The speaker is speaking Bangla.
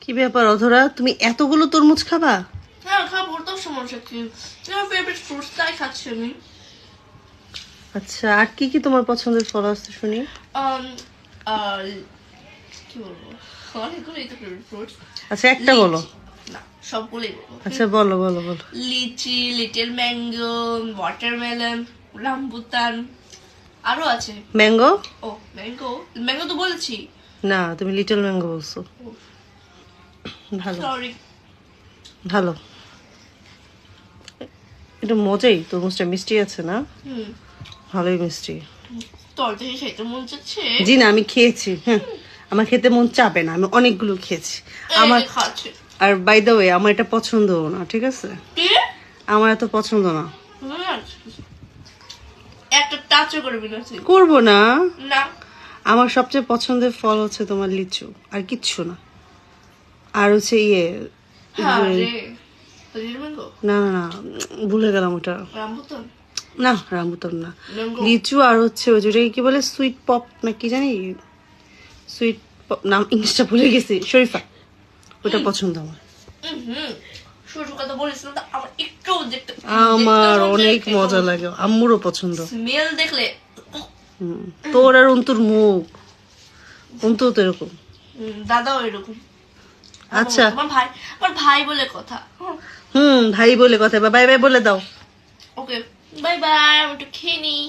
কি ব্যাপার অধরা, তুমি এতগুলো তরমুজ খাবা? হ্যাঁ খাবো, তো সমস্যা কি? আমার ফেভারিট ফ্রুটস, তাই খাচ্ছি আমি। আচ্ছা, আর কি কি তোমার পছন্দের ফল আছে শুনি? আর কি বলবো, অনেকগুলোই তো ফেভারিট ফ্রুটস। আচ্ছা একটা বলো। না, সবগুলোই বলবো। আচ্ছা বলো বলো বলো। লিচি, লিটল ম্যাঙ্গো, ওয়াটারমেলন, রামবুতান, আরো আছে। ম্যাঙ্গো? ও ম্যাঙ্গো, ম্যাঙ্গো তো বলেছি। না, তুমি লিটল ম্যাঙ্গো বলছো। ভালো সরি। ভালো, এটা মজাই। তরমুজটা মিষ্টি আছে না? হুম, ভালোই মিষ্টি। তোর দেখে খেতে মন চাচ্ছে। জি না, আমি খেয়েছি। হ্যাঁ, আমার খেতে মন চাবে না, আমি অনেকগুলো খেয়েছি। আমার খাচ্ছে আর বাই দ্য ওয়ে আমার এটা পছন্দও না, ঠিক আছে? কি? আমার এত পছন্দ না। একটা টাচও করবি না তুই? করবো না। না। আমার সবচেয়ে পছন্দের ফল হচ্ছে তোমার লিচু, আর কিচ্ছু না। আর হচ্ছে হ্যাঁ রে, লিটল ম্যাঙ্গো, না না না, ভুলে গেলাম ওটা। রামবুতান, না, রামবুতান না। ম্যাঙ্গো। লিচু আর হচ্ছে ওই যেটাকে কি বলে, সুইট পপ না কি জানি, সুইট পপ নাম ইংলিশটা ভুলে গেছি, শরীফা। ওটা পছন্দ আমার। শুরু কথা বলিস না, আমার একটু দেখতে আমার অনেক মজা লাগে, আম্মুরও পছন্দ। স্মেল দেখলে। তোর আর অন্তুর মুখ, অন্তু তো এরকম। দাদাও এরকম। আচ্ছা আমার ভাই বলে কথা। ভাই বলে কথা, বাই বাই বলে দাও। ওকে, বাই বাই, আমি একটু খেয়ে নিই।